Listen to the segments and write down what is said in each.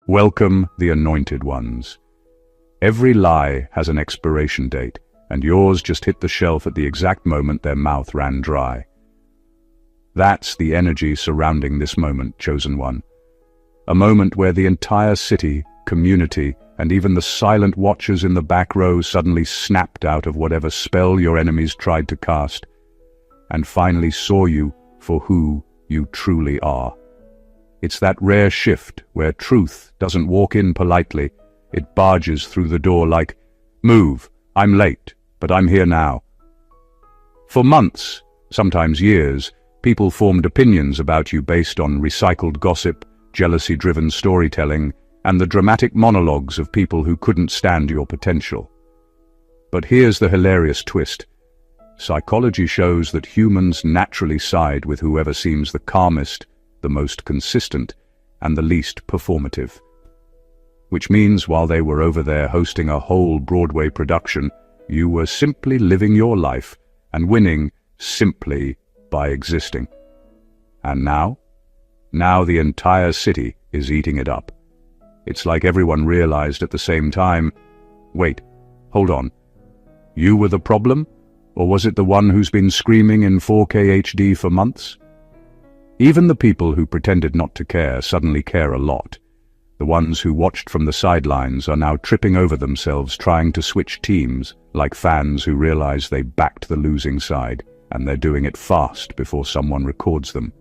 Welcome, the anointed ones. Every lie has an expiration date, and yours just hit the shelf at the exact moment their mouth ran dry. That's the energy surrounding this moment, chosen one. A moment where the entire city, community, and even the silent watchers in the back row suddenly snapped out of whatever spell your enemies tried to cast, and finally saw you for who you truly are. It's that rare shift where truth doesn't walk in politely, it barges through the door like, "Move, I'm late, but I'm here now." For months, sometimes years, people formed opinions about you based on recycled gossip, jealousy-driven storytelling, and the dramatic monologues of people who couldn't stand your potential. But here's the hilarious twist. Psychology shows that humans naturally side with whoever seems the calmest, the most consistent, and the least performative. Which means while they were over there hosting a whole Broadway production, you were simply living your life and winning simply by existing. And now? Now the entire city is eating it up. It's like everyone realized at the same time, wait, hold on. You were the problem? Or was it the one who's been screaming in 4K HD for months? Even the people who pretended not to care suddenly care a lot. The ones who watched from the sidelines are now tripping over themselves trying to switch teams, like fans who realize they backed the losing side, and they're doing it fast before someone records them.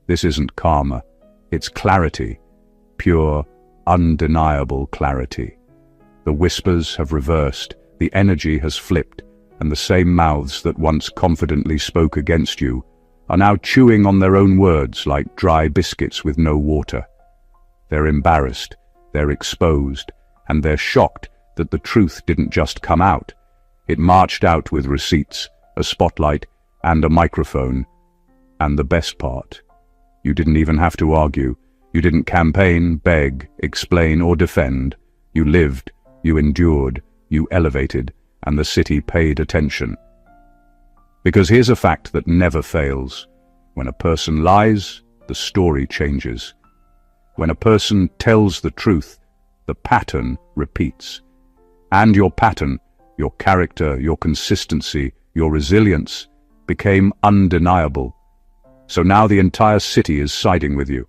This isn't karma, it's clarity, pure, undeniable clarity. The whispers have reversed, the energy has flipped, and the same mouths that once confidently spoke against you are now chewing on their own words like dry biscuits with no water. They're embarrassed, they're exposed, and they're shocked that the truth didn't just come out. It marched out with receipts, a spotlight, and a microphone. And the best part, you didn't even have to argue. You didn't campaign, beg, explain, or defend. You lived, you endured, you elevated, and the city paid attention. Because here's a fact that never fails. When a person lies, the story changes. When a person tells the truth, the pattern repeats. And your pattern, your character, your consistency, your resilience, became undeniable. So now the entire city is siding with you.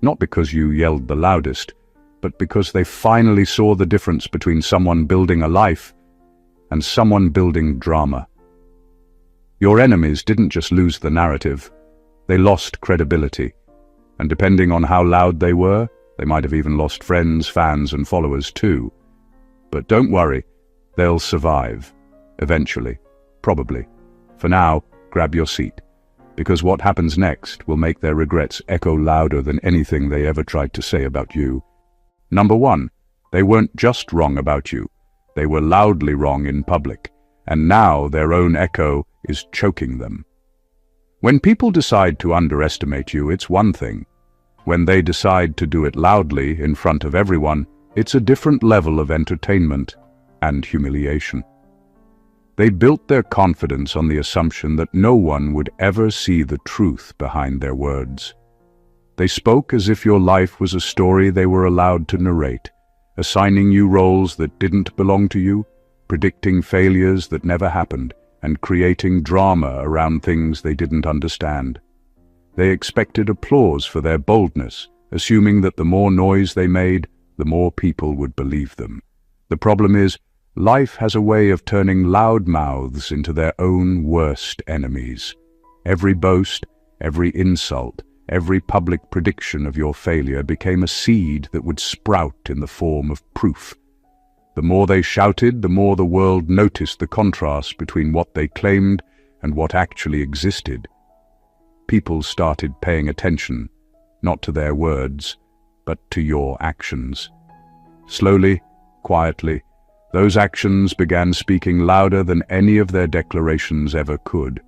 Not because you yelled the loudest, but because they finally saw the difference between someone building a life and someone building drama. Your enemies didn't just lose the narrative, they lost credibility. And depending on how loud they were, they might have even lost friends, fans, and followers too. But don't worry, they'll survive. Eventually. Probably. For now, grab your seat. Because what happens next will make their regrets echo louder than anything they ever tried to say about you. Number one, they weren't just wrong about you. They were loudly wrong in public. And now their own echo is choking them. When people decide to underestimate you, it's one thing. When they decide to do it loudly in front of everyone, it's a different level of entertainment and humiliation. They built their confidence on the assumption that no one would ever see the truth behind their words. They spoke as if your life was a story they were allowed to narrate, assigning you roles that didn't belong to you, predicting failures that never happened, and creating drama around things they didn't understand. They expected applause for their boldness, assuming that the more noise they made, the more people would believe them. The problem is, life has a way of turning loud mouths into their own worst enemies. Every boast, every insult, every public prediction of your failure became a seed that would sprout in the form of proof. The more they shouted, the more the world noticed the contrast between what they claimed and what actually existed. People started paying attention, not to their words, but to your actions. Slowly, quietly, those actions began speaking louder than any of their declarations ever could.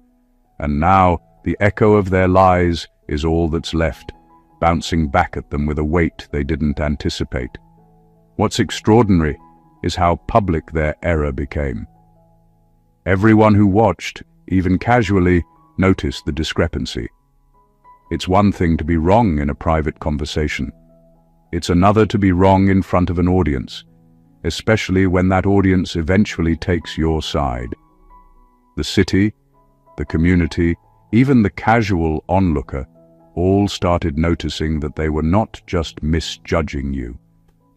And now, the echo of their lies is all that's left, bouncing back at them with a weight they didn't anticipate. What's extraordinary is how public their error became. Everyone who watched, even casually, noticed the discrepancy. It's one thing to be wrong in a private conversation. It's another to be wrong in front of an audience, especially when that audience eventually takes your side. The city, the community, even the casual onlooker, all started noticing that they were not just misjudging you,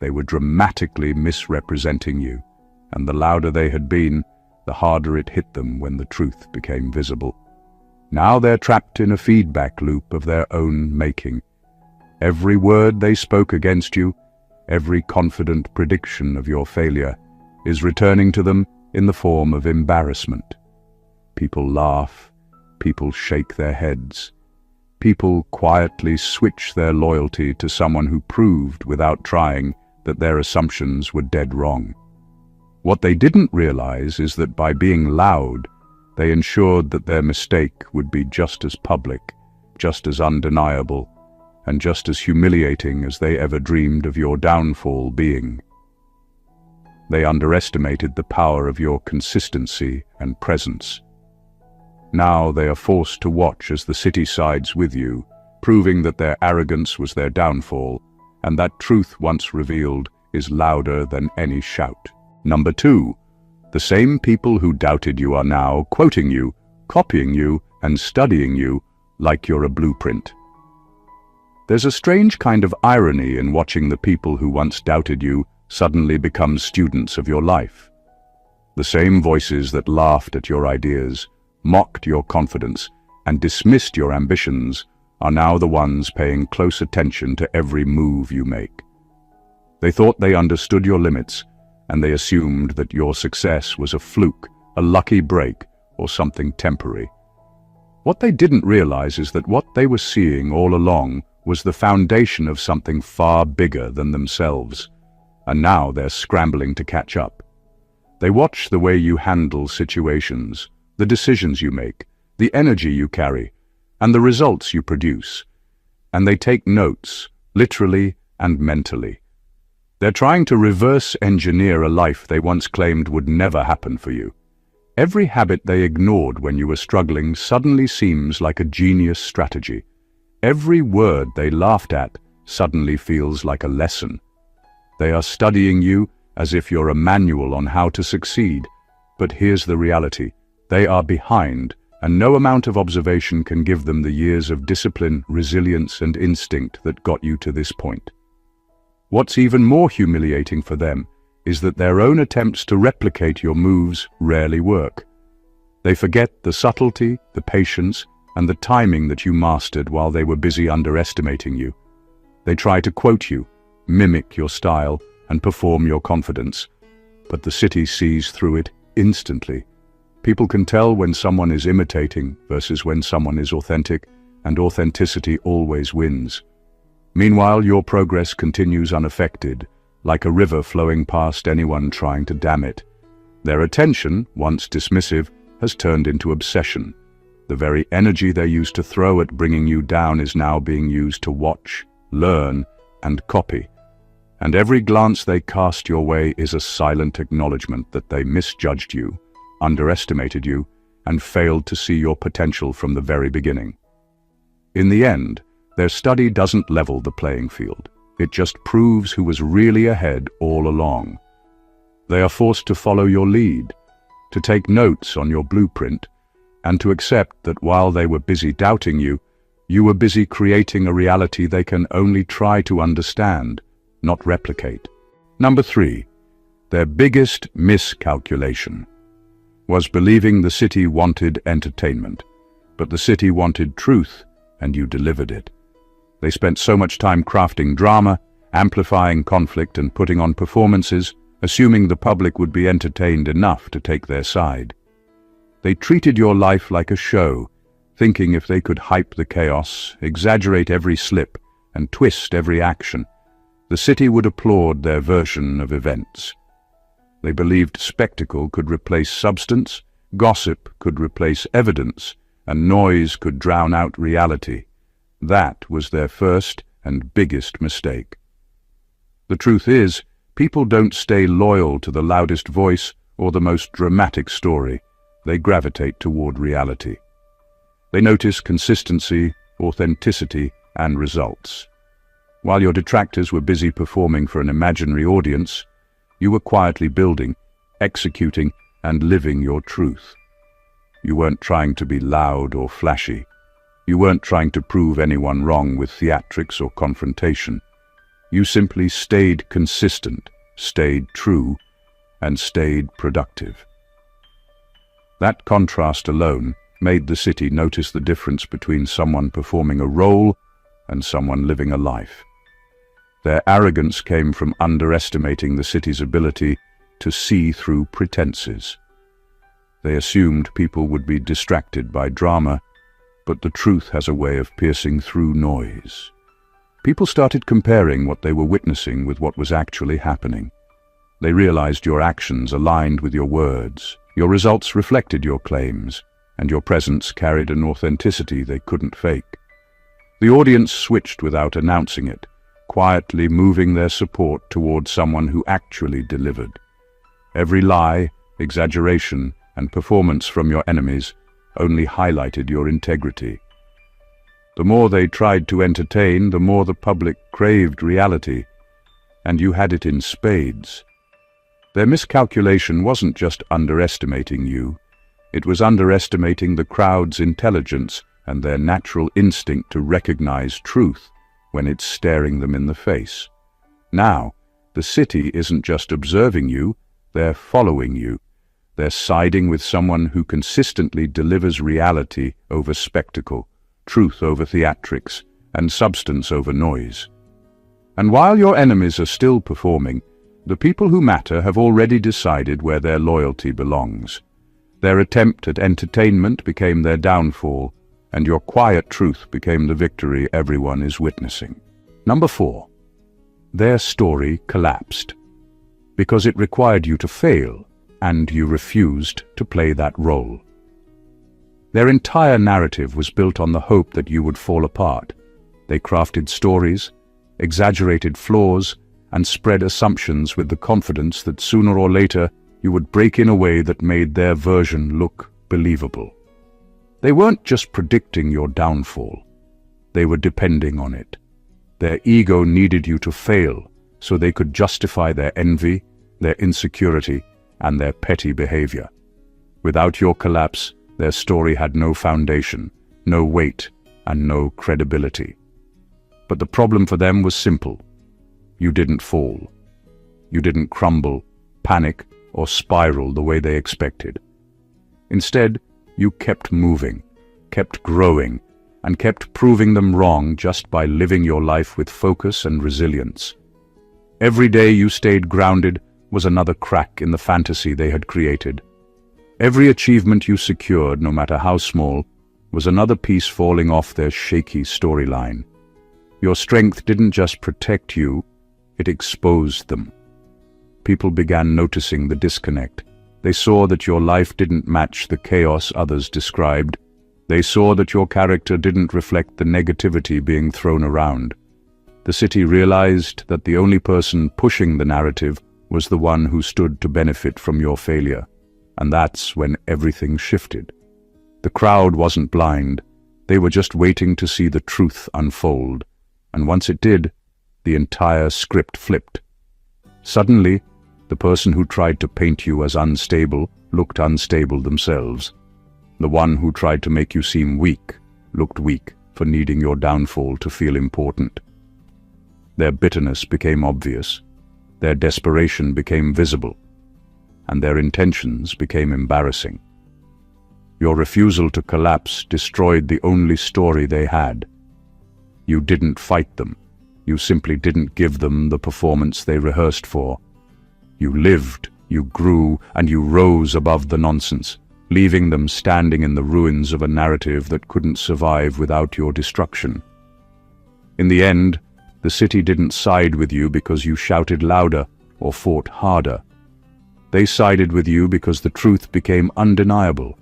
they were dramatically misrepresenting you, and the louder they had been, the harder it hit them when the truth became visible. Now they're trapped in a feedback loop of their own making. Every word they spoke against you, every confident prediction of your failure, is returning to them in the form of embarrassment. People laugh, people shake their heads. People quietly switch their loyalty to someone who proved without trying that their assumptions were dead wrong. What they didn't realize is that by being loud, they ensured that their mistake would be just as public, just as undeniable, and just as humiliating as they ever dreamed of your downfall being. They underestimated the power of your consistency and presence. Now they are forced to watch as the city sides with you, proving that their arrogance was their downfall, and that truth once revealed is louder than any shout. Number 2, the same people who doubted you are now quoting you, copying you, and studying you like you're a blueprint. There's a strange kind of irony in watching the people who once doubted you suddenly become students of your life. The same voices that laughed at your ideas, mocked your confidence, and dismissed your ambitions are now the ones paying close attention to every move you make. They thought they understood your limits, and they assumed that your success was a fluke, a lucky break, or something temporary. What they didn't realize is that what they were seeing all along was the foundation of something far bigger than themselves, and now they're scrambling to catch up. They watch the way you handle situations, the decisions you make, the energy you carry, and the results you produce, and they take notes, literally and mentally. They're trying to reverse engineer a life they once claimed would never happen for you. Every habit they ignored when you were struggling suddenly seems like a genius strategy. Every word they laughed at suddenly feels like a lesson. They are studying you as if you're a manual on how to succeed. But here's the reality. They are behind, and no amount of observation can give them the years of discipline, resilience, and instinct that got you to this point. What's even more humiliating for them is that their own attempts to replicate your moves rarely work. They forget the subtlety, the patience, and the timing that you mastered while they were busy underestimating you. They try to quote you, mimic your style, and perform your confidence, but the city sees through it instantly. People can tell when someone is imitating versus when someone is authentic, and authenticity always wins. Meanwhile, your progress continues unaffected, like a river flowing past anyone trying to dam it. Their attention, once dismissive, has turned into obsession. The very energy they used to throw at bringing you down is now being used to watch, learn, and copy. And every glance they cast your way is a silent acknowledgement that they misjudged you, underestimated you, and failed to see your potential from the very beginning. In the end, their study doesn't level the playing field. It just proves who was really ahead all along. They are forced to follow your lead, to take notes on your blueprint, and to accept that while they were busy doubting you, you were busy creating a reality they can only try to understand, not replicate. Number 3, their biggest miscalculation was believing the city wanted entertainment, but the city wanted truth, and you delivered it. They spent so much time crafting drama, amplifying conflict, and putting on performances, assuming the public would be entertained enough to take their side. They treated your life like a show, thinking if they could hype the chaos, exaggerate every slip, and twist every action, the city would applaud their version of events. They believed spectacle could replace substance, gossip could replace evidence, and noise could drown out reality. That was their first and biggest mistake. The truth is, people don't stay loyal to the loudest voice or the most dramatic story. They gravitate toward reality. They notice consistency, authenticity, and results. While your detractors were busy performing for an imaginary audience, you were quietly building, executing, and living your truth. You weren't trying to be loud or flashy. You weren't trying to prove anyone wrong with theatrics or confrontation. You simply stayed consistent, stayed true, and stayed productive. That contrast alone made the city notice the difference between someone performing a role and someone living a life. Their arrogance came from underestimating the city's ability to see through pretenses. They assumed people would be distracted by drama, but the truth has a way of piercing through noise. People started comparing what they were witnessing with what was actually happening. They realized your actions aligned with your words, your results reflected your claims, and your presence carried an authenticity they couldn't fake. The audience switched without announcing it, quietly moving their support toward someone who actually delivered. Every lie, exaggeration, and performance from your enemies only highlighted your integrity. The more they tried to entertain, the more the public craved reality, and you had it in spades. Their miscalculation wasn't just underestimating you, it was underestimating the crowd's intelligence and their natural instinct to recognize truth when it's staring them in the face. Now, the city isn't just observing you, they're following you. They're siding with someone who consistently delivers reality over spectacle, truth over theatrics, and substance over noise. And while your enemies are still performing, the people who matter have already decided where their loyalty belongs. Their attempt at entertainment became their downfall, and your quiet truth became the victory everyone is witnessing. Number 4. Their story collapsed. Because it required you to fail, and you refused to play that role. Their entire narrative was built on the hope that you would fall apart. They crafted stories, exaggerated flaws, and spread assumptions with the confidence that sooner or later you would break in a way that made their version look believable. They weren't just predicting your downfall, they were depending on it. Their ego needed you to fail so they could justify their envy, their insecurity, and their petty behavior. Without your collapse, their story had no foundation, no weight, and no credibility. But the problem for them was simple. You didn't fall. You didn't crumble, panic, or spiral the way they expected. Instead, you kept moving, kept growing, and kept proving them wrong just by living your life with focus and resilience. Every day you stayed grounded was another crack in the fantasy they had created. Every achievement you secured, no matter how small, was another piece falling off their shaky storyline. Your strength didn't just protect you, it exposed them. People began noticing the disconnect. They saw that your life didn't match the chaos others described. They saw that your character didn't reflect the negativity being thrown around. The city realized that the only person pushing the narrative was the one who stood to benefit from your failure. And that's when everything shifted. The crowd wasn't blind. They were just waiting to see the truth unfold. And once it did, the entire script flipped. Suddenly, the person who tried to paint you as unstable looked unstable themselves. The one who tried to make you seem weak looked weak for needing your downfall to feel important. Their bitterness became obvious. Their desperation became visible, and their intentions became embarrassing. Your refusal to collapse destroyed the only story they had. You didn't fight them. You simply didn't give them the performance they rehearsed for. You lived, you grew, and you rose above the nonsense, leaving them standing in the ruins of a narrative that couldn't survive without your destruction. In the end, the city didn't side with you because you shouted louder or fought harder. They sided with you because the truth became undeniable.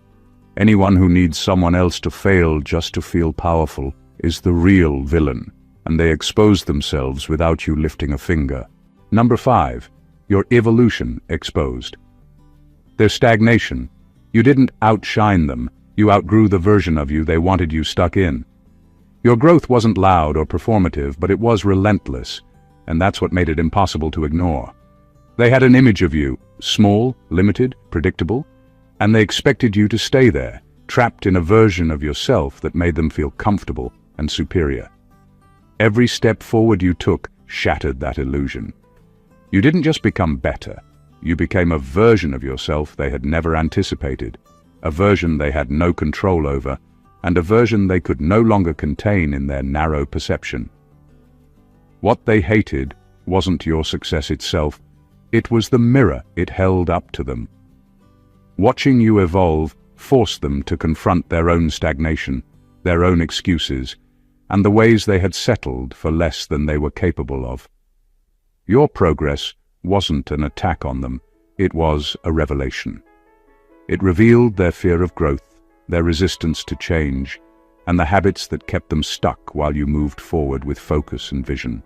Anyone who needs someone else to fail just to feel powerful is the real villain, and they expose themselves without you lifting a finger. Number 5. Your evolution exposed. Their stagnation. You didn't outshine them, you outgrew the version of you they wanted you stuck in. Your growth wasn't loud or performative, but it was relentless, and that's what made it impossible to ignore. They had an image of you, small, limited, predictable, and they expected you to stay there, trapped in a version of yourself that made them feel comfortable and superior. Every step forward you took shattered that illusion. You didn't just become better, you became a version of yourself they had never anticipated, a version they had no control over, and a version they could no longer contain in their narrow perception. What they hated wasn't your success itself, it was the mirror it held up to them. Watching you evolve forced them to confront their own stagnation, their own excuses, and the ways they had settled for less than they were capable of. Your progress wasn't an attack on them, it was a revelation. It revealed their fear of growth, their resistance to change, and the habits that kept them stuck while you moved forward with focus and vision.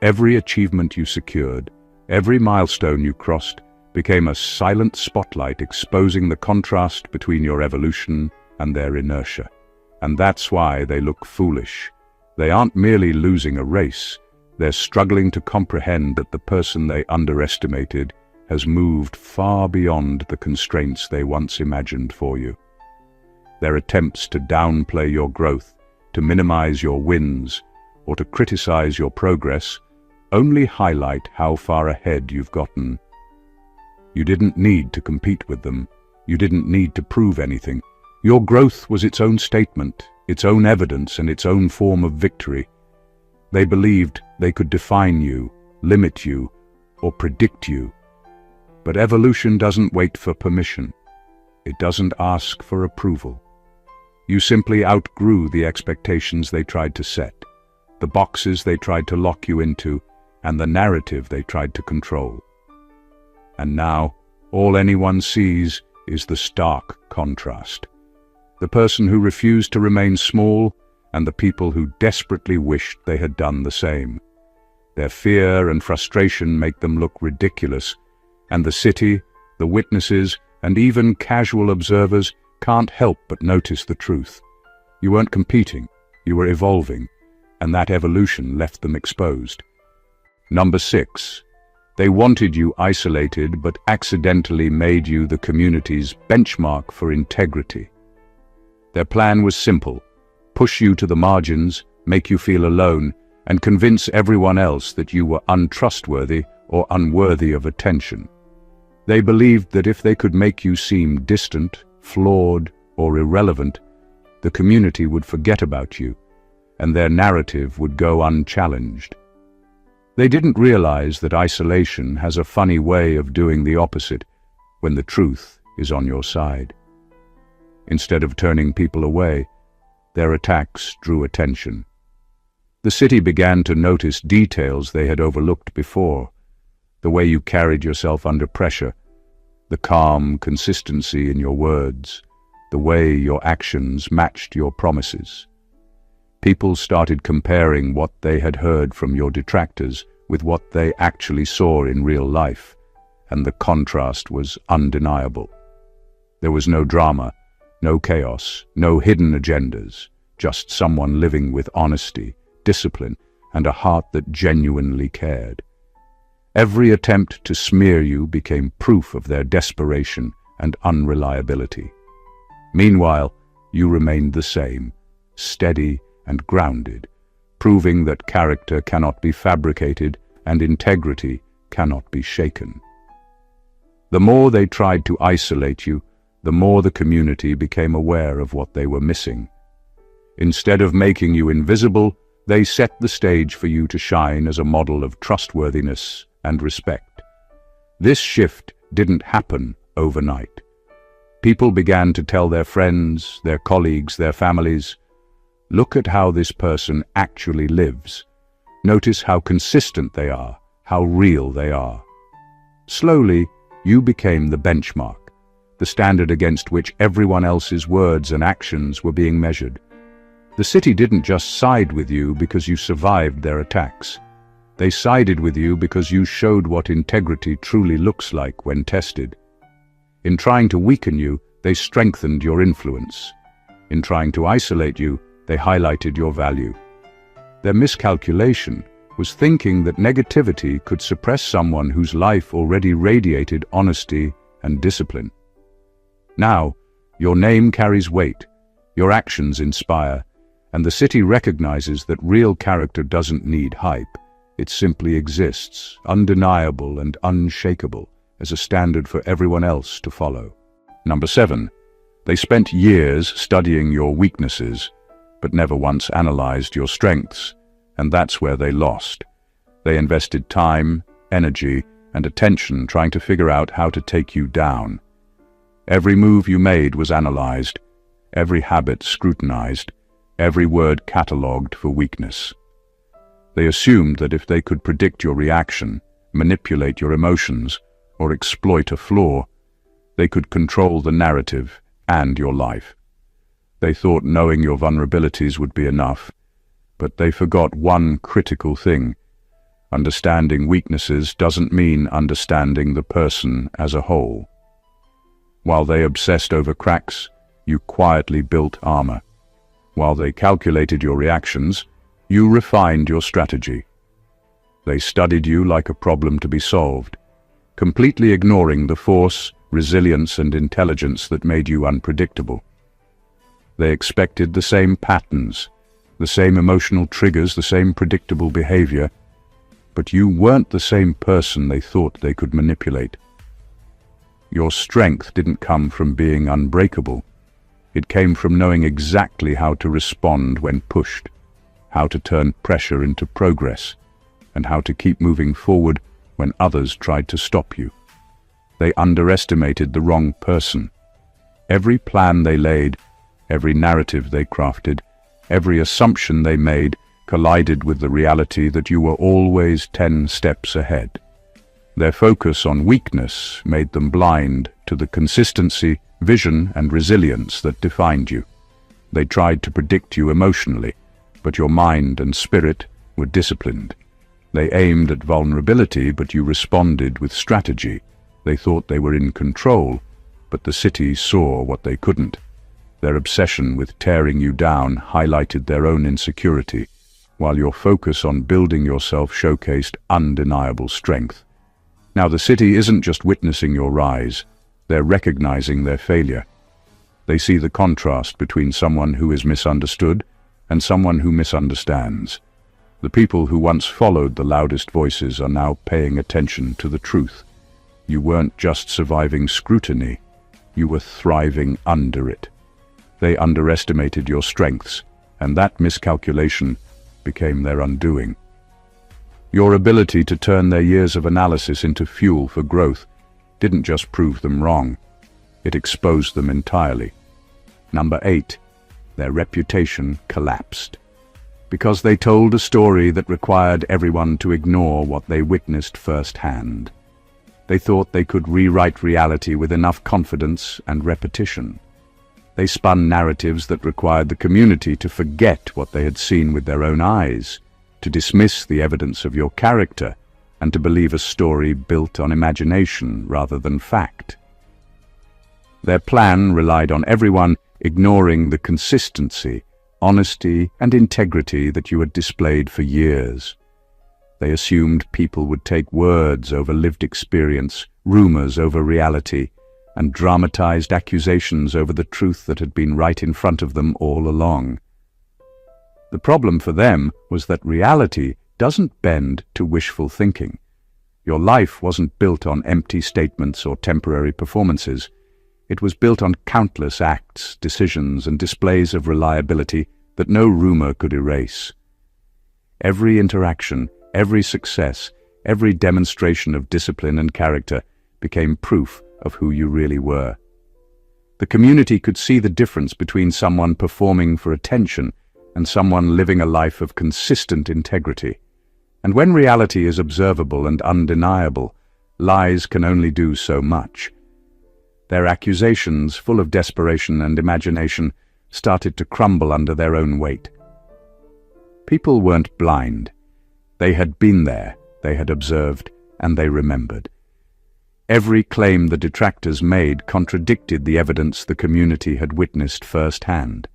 Every achievement you secured, every milestone you crossed, became a silent spotlight exposing the contrast between your evolution and their inertia. And that's why they look foolish. They aren't merely losing a race, they're struggling to comprehend that the person they underestimated has moved far beyond the constraints they once imagined for you. Their attempts to downplay your growth, to minimize your wins, or to criticize your progress only highlight how far ahead you've gotten. You didn't need to compete with them. You didn't need to prove anything. Your growth was its own statement, its own evidence, and its own form of victory. They believed they could define you, limit you, or predict you. But evolution doesn't wait for permission. It doesn't ask for approval. You simply outgrew the expectations they tried to set, the boxes they tried to lock you into, and the narrative they tried to control. And now, all anyone sees is the stark contrast. The person who refused to remain small, and the people who desperately wished they had done the same. Their fear and frustration make them look ridiculous, and the city, the witnesses, and even casual observers can't help but notice the truth. You weren't competing, you were evolving, and that evolution left them exposed. Number 6. They wanted you isolated but accidentally made you the community's benchmark for integrity. Their plan was simple: push you to the margins, make you feel alone, and convince everyone else that you were untrustworthy or unworthy of attention. They believed that if they could make you seem distant, flawed, or irrelevant, the community would forget about you, and their narrative would go unchallenged. They didn't realize that isolation has a funny way of doing the opposite when the truth is on your side. Instead of turning people away, their attacks drew attention. The city began to notice details they had overlooked before: the way you carried yourself under pressure, the calm consistency in your words, the way your actions matched your promises. People started comparing what they had heard from your detractors with what they actually saw in real life, and the contrast was undeniable. There was no drama, no chaos, no hidden agendas, just someone living with honesty, discipline, and a heart that genuinely cared. Every attempt to smear you became proof of their desperation and unreliability. Meanwhile, you remained the same, steady and grounded, proving that character cannot be fabricated and integrity cannot be shaken. The more they tried to isolate you, the more the community became aware of what they were missing. Instead of making you invisible, they set the stage for you to shine as a model of trustworthiness and respect. This shift didn't happen overnight. People began to tell their friends, their colleagues, their families, "Look at how this person actually lives. Notice how consistent they are, how real they are." Slowly, you became the benchmark, the standard against which everyone else's words and actions were being measured. The city didn't just side with you because you survived their attacks. They sided with you because you showed what integrity truly looks like when tested. In trying to weaken you, they strengthened your influence. In trying to isolate you, they highlighted your value. Their miscalculation was thinking that negativity could suppress someone whose life already radiated honesty and discipline. Now, your name carries weight, your actions inspire, and the city recognizes that real character doesn't need hype. It simply exists, undeniable and unshakable, as a standard for everyone else to follow. Number 7. They spent years studying your weaknesses, but never once analyzed your strengths, and that's where they lost. They invested time, energy, and attention trying to figure out how to take you down. Every move you made was analyzed, every habit scrutinized, every word catalogued for weakness. They assumed that if they could predict your reaction, manipulate your emotions, or exploit a flaw, they could control the narrative and your life. They thought knowing your vulnerabilities would be enough, but they forgot one critical thing. Understanding weaknesses doesn't mean understanding the person as a whole. While they obsessed over cracks, you quietly built armor. While they calculated your reactions, you refined your strategy. They studied you like a problem to be solved, completely ignoring the force, resilience, and intelligence that made you unpredictable. They expected the same patterns, the same emotional triggers, the same predictable behavior, but you weren't the same person they thought they could manipulate. Your strength didn't come from being unbreakable. It came from knowing exactly how to respond when pushed, how to turn pressure into progress, and how to keep moving forward when others tried to stop you. They underestimated the wrong person. Every plan they laid, every narrative they crafted, every assumption they made collided with the reality that you were always 10 steps ahead. Their focus on weakness made them blind to the consistency, vision, and resilience that defined you. They tried to predict you emotionally, but your mind and spirit were disciplined. They aimed at vulnerability, but you responded with strategy. They thought they were in control, but the city saw what they couldn't. Their obsession with tearing you down highlighted their own insecurity, while your focus on building yourself showcased undeniable strength. Now the city isn't just witnessing your rise, they're recognizing their failure. They see the contrast between someone who is misunderstood and someone who misunderstands. The people who once followed the loudest voices are now paying attention to the truth. You weren't just surviving scrutiny, you were thriving under it. They underestimated your strengths, and that miscalculation became their undoing. Your ability to turn their years of analysis into fuel for growth didn't just prove them wrong, it exposed them entirely. Number 8. Their reputation collapsed. Because they told a story that required everyone to ignore what they witnessed firsthand. They thought they could rewrite reality with enough confidence and repetition. They spun narratives that required the community to forget what they had seen with their own eyes, to dismiss the evidence of your character, and to believe a story built on imagination rather than fact. Their plan relied on everyone ignoring the consistency, honesty, and integrity that you had displayed for years. They assumed people would take words over lived experience, rumors over reality, and dramatized accusations over the truth that had been right in front of them all along. The problem for them was that reality doesn't bend to wishful thinking. Your life wasn't built on empty statements or temporary performances. It was built on countless acts, decisions, and displays of reliability that no rumor could erase. Every interaction, every success, every demonstration of discipline and character became proof of who you really were. The community could see the difference between someone performing for attention and someone living a life of consistent integrity. And when reality is observable and undeniable, lies can only do so much. Their accusations, full of desperation and imagination, started to crumble under their own weight. People weren't blind. They had been there, they had observed, and they remembered. Every claim the detractors made contradicted the evidence the community had witnessed firsthand.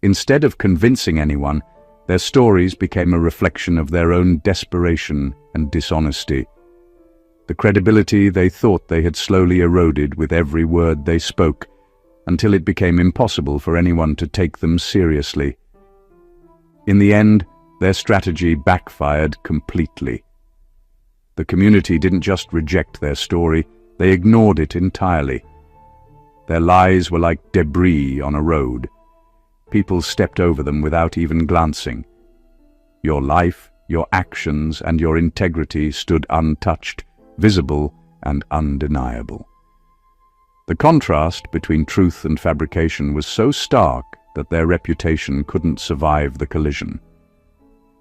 Instead of convincing anyone, their stories became a reflection of their own desperation and dishonesty. The credibility they thought they had slowly eroded with every word they spoke, until it became impossible for anyone to take them seriously. In the end, their strategy backfired completely. The community didn't just reject their story, they ignored it entirely. Their lies were like debris on a road. People stepped over them without even glancing. Your life, your actions, and your integrity stood untouched, visible, and undeniable. The contrast between truth and fabrication was so stark that their reputation couldn't survive the collision.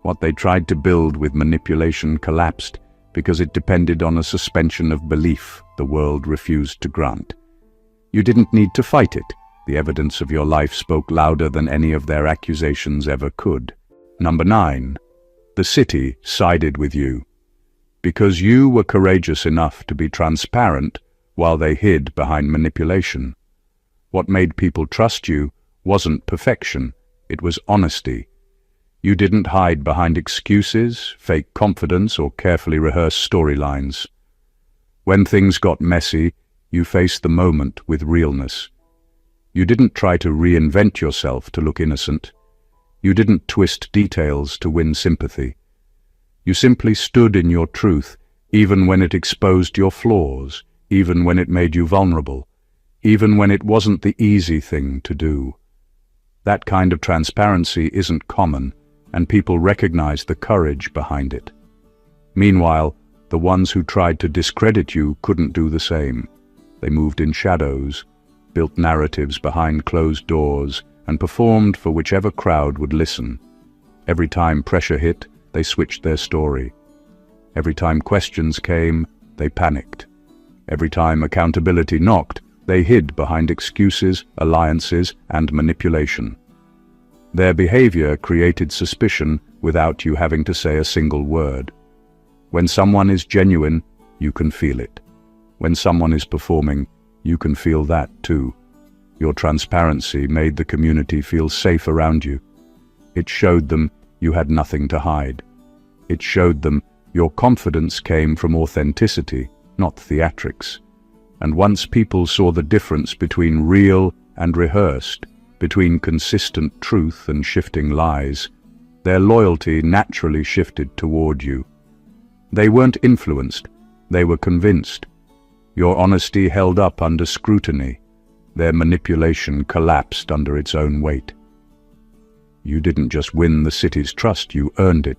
What they tried to build with manipulation collapsed because it depended on a suspension of belief the world refused to grant. You didn't need to fight it. The evidence of your life spoke louder than any of their accusations ever could. Number 9. The city sided with you. Because you were courageous enough to be transparent while they hid behind manipulation. What made people trust you wasn't perfection, it was honesty. You didn't hide behind excuses, fake confidence, or carefully rehearsed storylines. When things got messy, you faced the moment with realness. You didn't try to reinvent yourself to look innocent. You didn't twist details to win sympathy. You simply stood in your truth, even when it exposed your flaws, even when it made you vulnerable, even when it wasn't the easy thing to do. That kind of transparency isn't common, and people recognize the courage behind it. Meanwhile, the ones who tried to discredit you couldn't do the same. They moved in shadows, built narratives behind closed doors, and performed for whichever crowd would listen. Every time pressure hit, they switched their story. Every time questions came, they panicked. Every time accountability knocked, they hid behind excuses, alliances, and manipulation. Their behavior created suspicion without you having to say a single word. When someone is genuine, you can feel it. When someone is performing, you can feel that too. Your transparency made the community feel safe around you. It showed them you had nothing to hide. It showed them your confidence came from authenticity, not theatrics. And once people saw the difference between real and rehearsed, between consistent truth and shifting lies, their loyalty naturally shifted toward you. They weren't influenced, they were convinced. Your honesty held up under scrutiny. Their manipulation collapsed under its own weight. You didn't just win the city's trust, you earned it.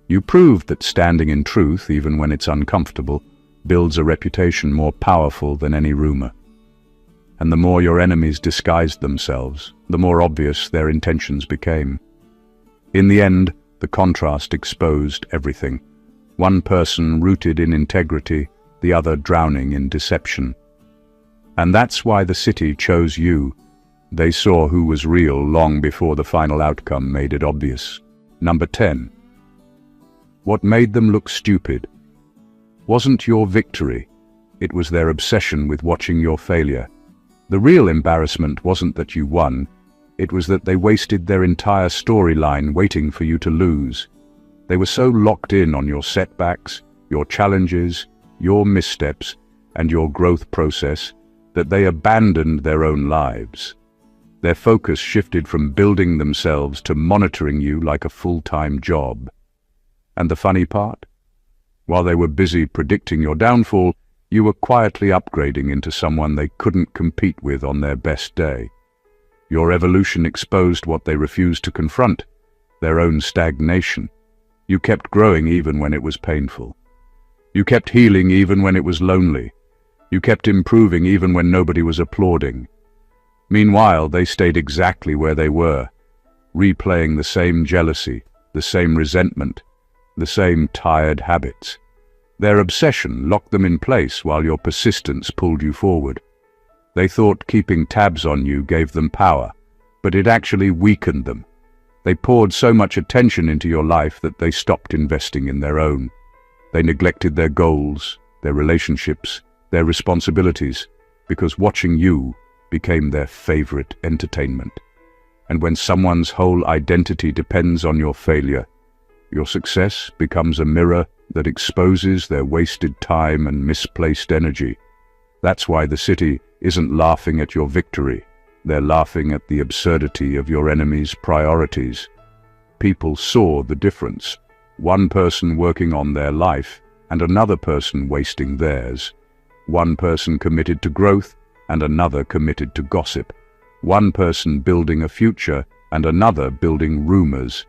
You proved that standing in truth, even when it's uncomfortable, builds a reputation more powerful than any rumor. And the more your enemies disguised themselves, the more obvious their intentions became. In the end, the contrast exposed everything. One person rooted in integrity, the other drowning in deception. And that's why the city chose you. They saw who was real long before the final outcome made it obvious. Number 10. What made them look stupid wasn't your victory, it was their obsession with watching your failure. The real embarrassment wasn't that you won, it was that they wasted their entire storyline waiting for you to lose. They were so locked in on your setbacks, your challenges, your missteps, and your growth process that they abandoned their own lives. Their focus shifted from building themselves to monitoring you like a full-time job. And the funny part? While they were busy predicting your downfall, you were quietly upgrading into someone they couldn't compete with on their best day. Your evolution exposed what they refused to confront, their own stagnation. You kept growing even when it was painful. You kept healing even when it was lonely. You kept improving even when nobody was applauding. Meanwhile, they stayed exactly where they were, replaying the same jealousy, the same resentment, the same tired habits. Their obsession locked them in place while your persistence pulled you forward. They thought keeping tabs on you gave them power, but it actually weakened them. They poured so much attention into your life that they stopped investing in their own. They neglected their goals, their relationships, their responsibilities, because watching you became their favorite entertainment. And when someone's whole identity depends on your failure, your success becomes a mirror that exposes their wasted time and misplaced energy. That's why the city isn't laughing at your victory. They're laughing at the absurdity of your enemy's priorities. People saw the difference. One person working on their life and another person wasting theirs. One person committed to growth and another committed to gossip. One person building a future and another building rumors.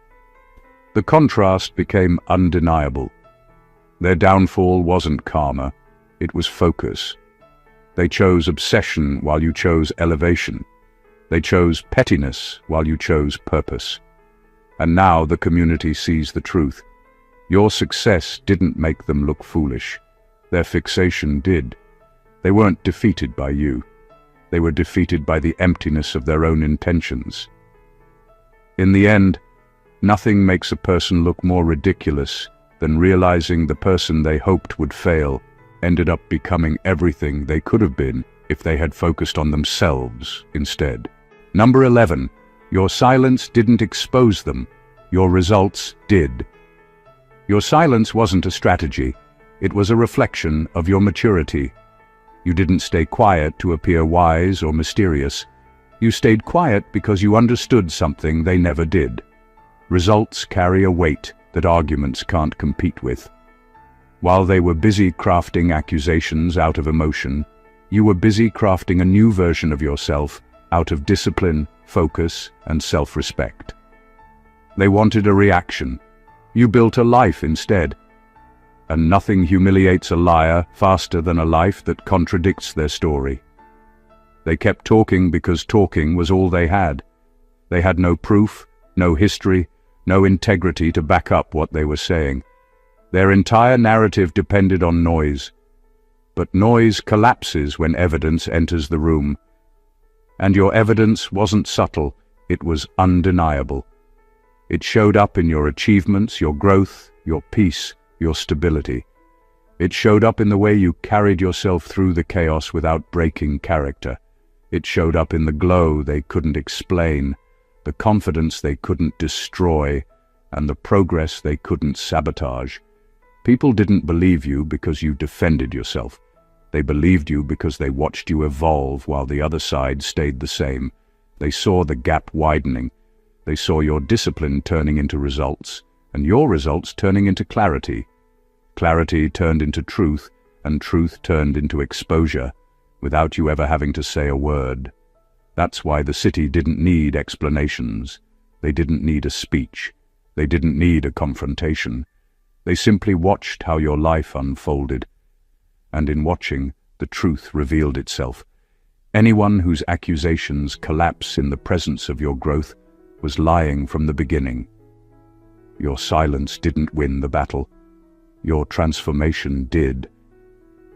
The contrast became undeniable. Their downfall wasn't karma, it was focus. They chose obsession while you chose elevation. They chose pettiness while you chose purpose. And now the community sees the truth. Your success didn't make them look foolish. Their fixation did. They weren't defeated by you. They were defeated by the emptiness of their own intentions. In the end, nothing makes a person look more ridiculous than realizing the person they hoped would fail ended up becoming everything they could have been if they had focused on themselves instead. Number 11. Your silence didn't expose them. Your results did. Your silence wasn't a strategy. It was a reflection of your maturity. You didn't stay quiet to appear wise or mysterious. You stayed quiet because you understood something they never did. Results carry a weight that arguments can't compete with. While they were busy crafting accusations out of emotion, you were busy crafting a new version of yourself out of discipline, focus, and self-respect. They wanted a reaction. You built a life instead. And nothing humiliates a liar faster than a life that contradicts their story. They kept talking because talking was all they had. They had no proof, no history, no integrity to back up what they were saying. Their entire narrative depended on noise. But noise collapses when evidence enters the room. And your evidence wasn't subtle, it was undeniable. It showed up in your achievements, your growth, your peace, your stability. It showed up in the way you carried yourself through the chaos without breaking character. It showed up in the glow they couldn't explain, the confidence they couldn't destroy, and the progress they couldn't sabotage. People didn't believe you because you defended yourself. They believed you because they watched you evolve while the other side stayed the same. They saw the gap widening. They saw your discipline turning into results, and your results turning into clarity. Clarity turned into truth, and truth turned into exposure, without you ever having to say a word. That's why the city didn't need explanations. They didn't need a speech. They didn't need a confrontation. They simply watched how your life unfolded. And in watching, the truth revealed itself. Anyone whose accusations collapse in the presence of your growth was lying from the beginning. Your silence didn't win the battle. Your transformation did.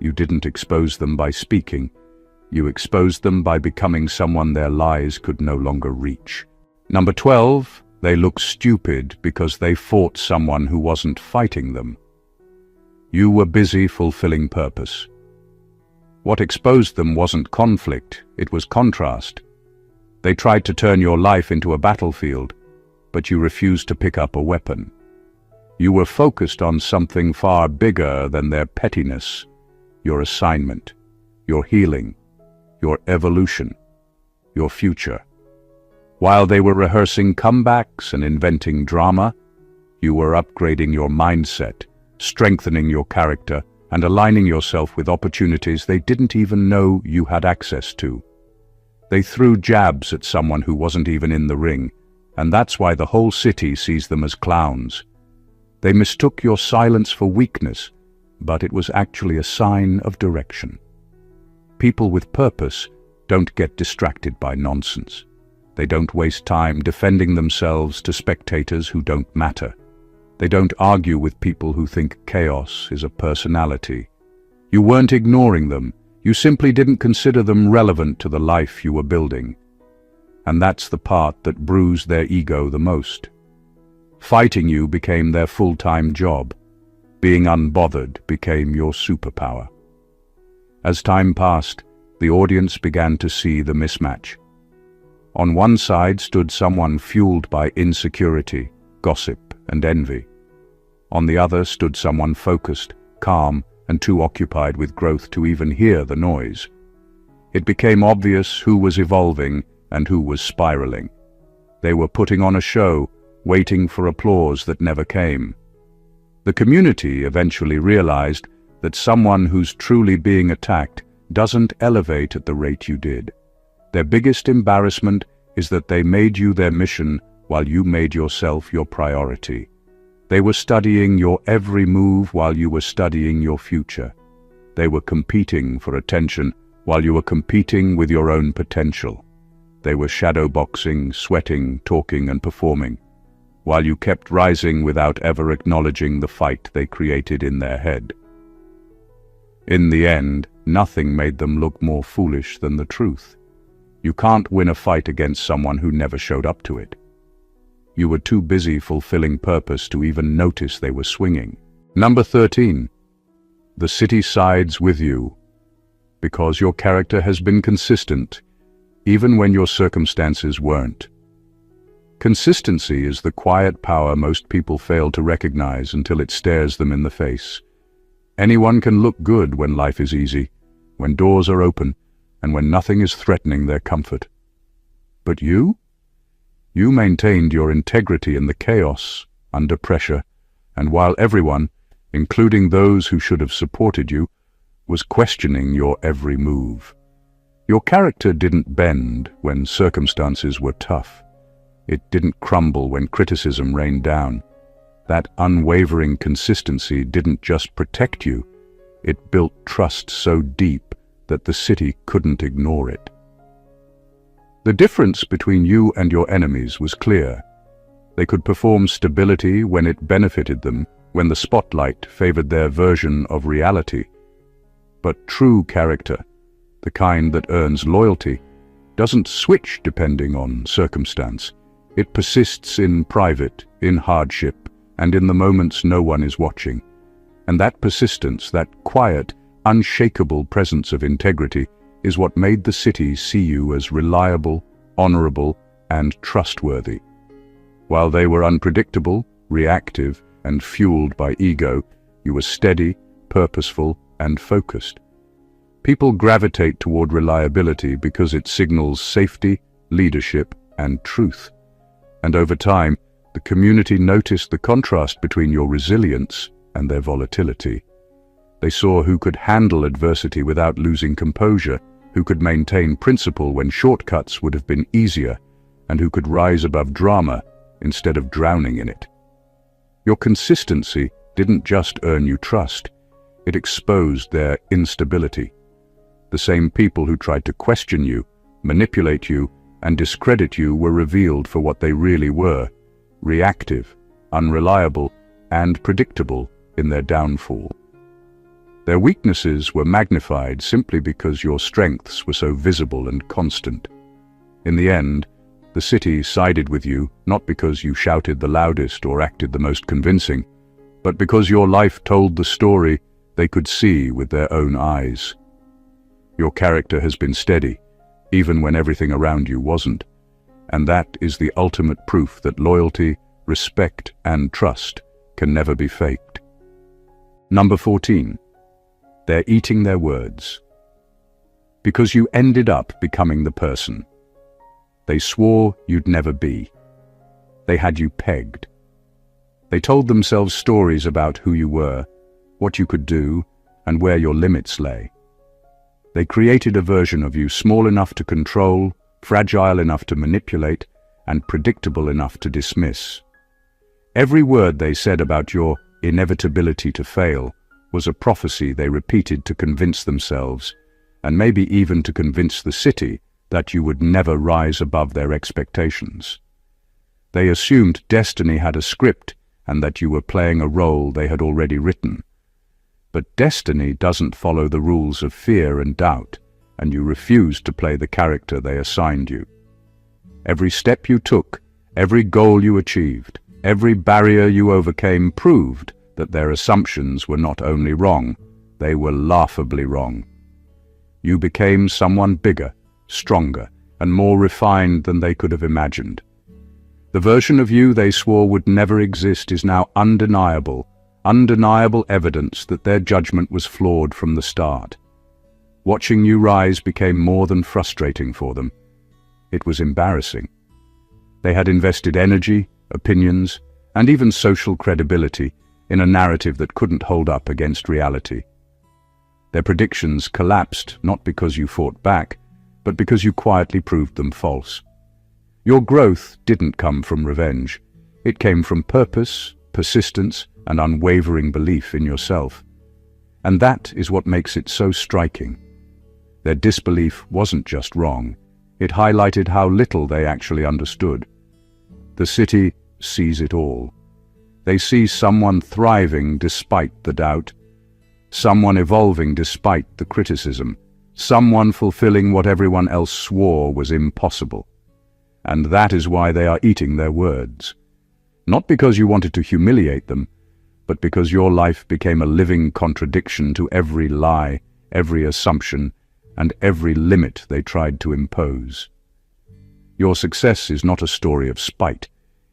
You didn't expose them by speaking. You exposed them by becoming someone their lies could no longer reach. Number 12, they looked stupid because they fought someone who wasn't fighting them. You were busy fulfilling purpose. What exposed them wasn't conflict, it was contrast. They tried to turn your life into a battlefield, but you refused to pick up a weapon. You were focused on something far bigger than their pettiness, your assignment, your healing, your evolution, your future. While they were rehearsing comebacks and inventing drama, you were upgrading your mindset, strengthening your character, and aligning yourself with opportunities they didn't even know you had access to. They threw jabs at someone who wasn't even in the ring, and that's why the whole city sees them as clowns. They mistook your silence for weakness, but it was actually a sign of direction. People with purpose don't get distracted by nonsense. They don't waste time defending themselves to spectators who don't matter. They don't argue with people who think chaos is a personality. You weren't ignoring them, you simply didn't consider them relevant to the life you were building. And that's the part that bruised their ego the most. Fighting you became their full-time job. Being unbothered became your superpower. As time passed, the audience began to see the mismatch. On one side stood someone fueled by insecurity, gossip, and envy. On the other stood someone focused, calm, and too occupied with growth to even hear the noise. It became obvious who was evolving and who was spiraling. They were putting on a show, waiting for applause that never came. The community eventually realized that someone who's truly being attacked doesn't elevate at the rate you did. Their biggest embarrassment is that they made you their mission while you made yourself your priority. They were studying your every move while you were studying your future. They were competing for attention while you were competing with your own potential. They were shadowboxing, sweating, talking, and performing, while you kept rising without ever acknowledging the fight they created in their head. In the end, nothing made them look more foolish than the truth. You can't win a fight against someone who never showed up to it. You were too busy fulfilling purpose to even notice they were swinging. Number 13. The city sides with you because your character has been consistent, even when your circumstances weren't. Consistency is the quiet power most people fail to recognize until it stares them in the face. Anyone can look good when life is easy, when doors are open, and when nothing is threatening their comfort. But you? You maintained your integrity in the chaos, under pressure, and while everyone, including those who should have supported you, was questioning your every move. Your character didn't bend when circumstances were tough. It didn't crumble when criticism rained down. That unwavering consistency didn't just protect you, it built trust so deep that the city couldn't ignore it. The difference between you and your enemies was clear. They could perform stability when it benefited them, when the spotlight favored their version of reality. But true character, the kind that earns loyalty, doesn't switch depending on circumstance. It persists in private, in hardship, and in the moments no one is watching. And that persistence, that quiet, unshakable presence of integrity, is what made the city see you as reliable, honorable, and trustworthy. While they were unpredictable, reactive, and fueled by ego, you were steady, purposeful, and focused. People gravitate toward reliability because it signals safety, leadership, and truth. And over time, the community noticed the contrast between your resilience and their volatility. They saw who could handle adversity without losing composure, who could maintain principle when shortcuts would have been easier, and who could rise above drama instead of drowning in it. Your consistency didn't just earn you trust, it exposed their instability. The same people who tried to question you, manipulate you, and discredit you were revealed for what they really were: reactive, unreliable, and predictable in their downfall. Their weaknesses were magnified simply because your strengths were so visible and constant. In the end, the city sided with you not because you shouted the loudest or acted the most convincing, but because your life told the story they could see with their own eyes. Your character has been steady, even when everything around you wasn't, and that is the ultimate proof that loyalty, respect, and trust can never be faked. Number 14. They're eating their words. Because you ended up becoming the person they swore you'd never be. They had you pegged. They told themselves stories about who you were, what you could do, and where your limits lay. They created a version of you small enough to control, fragile enough to manipulate, and predictable enough to dismiss. Every word they said about your inevitability to fail was a prophecy they repeated to convince themselves, and maybe even to convince the city, that you would never rise above their expectations. They assumed destiny had a script and that you were playing a role they had already written. But destiny doesn't follow the rules of fear and doubt, and you refused to play the character they assigned you. Every step you took, every goal you achieved, every barrier you overcame proved that their assumptions were not only wrong, they were laughably wrong. You became someone bigger, stronger, and more refined than they could have imagined. The version of you they swore would never exist is now undeniable evidence that their judgment was flawed from the start. Watching you rise became more than frustrating for them. It was embarrassing. They had invested energy, opinions, and even social credibility in a narrative that couldn't hold up against reality. Their predictions collapsed not because you fought back, but because you quietly proved them false. Your growth didn't come from revenge. It came from purpose, persistence, and unwavering belief in yourself. And that is what makes it so striking. Their disbelief wasn't just wrong. It highlighted how little they actually understood. The city sees it all. They see someone thriving despite the doubt, someone evolving despite the criticism, someone fulfilling what everyone else swore was impossible. And that is why they are eating their words. Not because you wanted to humiliate them, but because your life became a living contradiction to every lie, every assumption, and every limit they tried to impose. Your success is not a story of spite.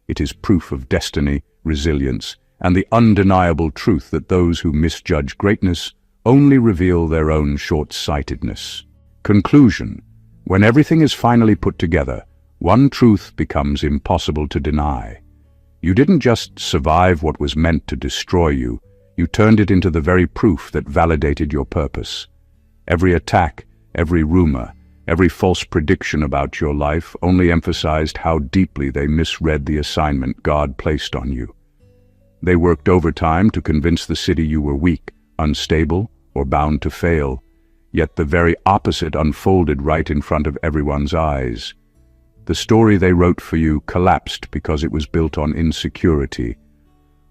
It is proof of destiny, resilience, and the undeniable truth that those who misjudge greatness only reveal their own short-sightedness. Conclusion: when everything is finally put together, one truth becomes impossible to deny. You didn't just survive what was meant to destroy you, you turned it into the very proof that validated your purpose. Every attack, every rumor, every false prediction about your life only emphasized how deeply they misread the assignment God placed on you. They worked overtime to convince the city you were weak, unstable, or bound to fail, yet the very opposite unfolded right in front of everyone's eyes. The story they wrote for you collapsed because it was built on insecurity,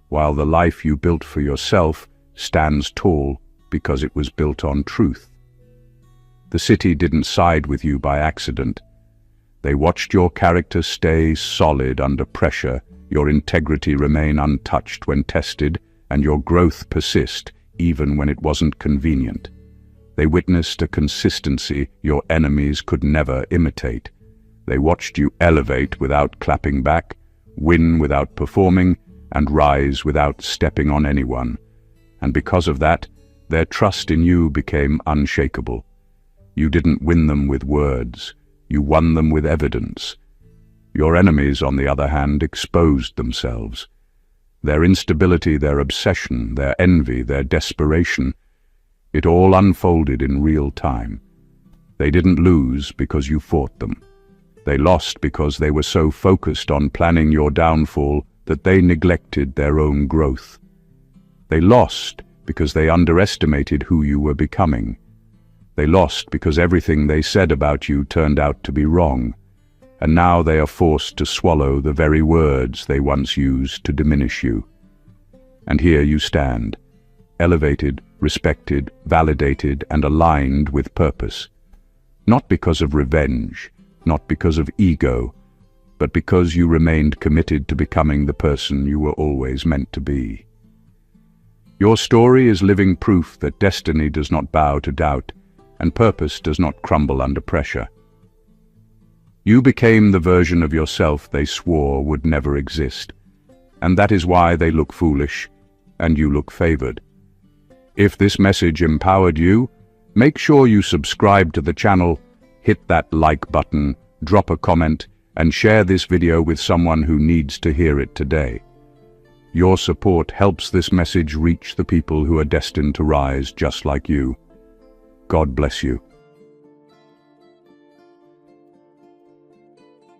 while the life you built for yourself stands tall because it was built on truth. The city didn't side with you by accident. They watched your character stay solid under pressure, your integrity remain untouched when tested, and your growth persist even when it wasn't convenient. They witnessed a consistency your enemies could never imitate. They watched you elevate without clapping back, win without performing, and rise without stepping on anyone. And because of that, their trust in you became unshakable. You didn't win them with words, you won them with evidence. Your enemies, on the other hand, exposed themselves. Their instability, their obsession, their envy, their desperation, it all unfolded in real time. They didn't lose because you fought them. They lost because they were so focused on planning your downfall that they neglected their own growth. They lost because they underestimated who you were becoming. They lost because everything they said about you turned out to be wrong, and now they are forced to swallow the very words they once used to diminish you. And here you stand, elevated, respected, validated, and aligned with purpose. Not because of revenge, not because of ego, but because you remained committed to becoming the person you were always meant to be. Your story is living proof that destiny does not bow to doubt, and purpose does not crumble under pressure. You became the version of yourself they swore would never exist, and that is why they look foolish, and you look favored. If this message empowered you, make sure you subscribe to the channel, hit that like button, drop a comment, and share this video with someone who needs to hear it today. Your support helps this message reach the people who are destined to rise just like you. God bless you.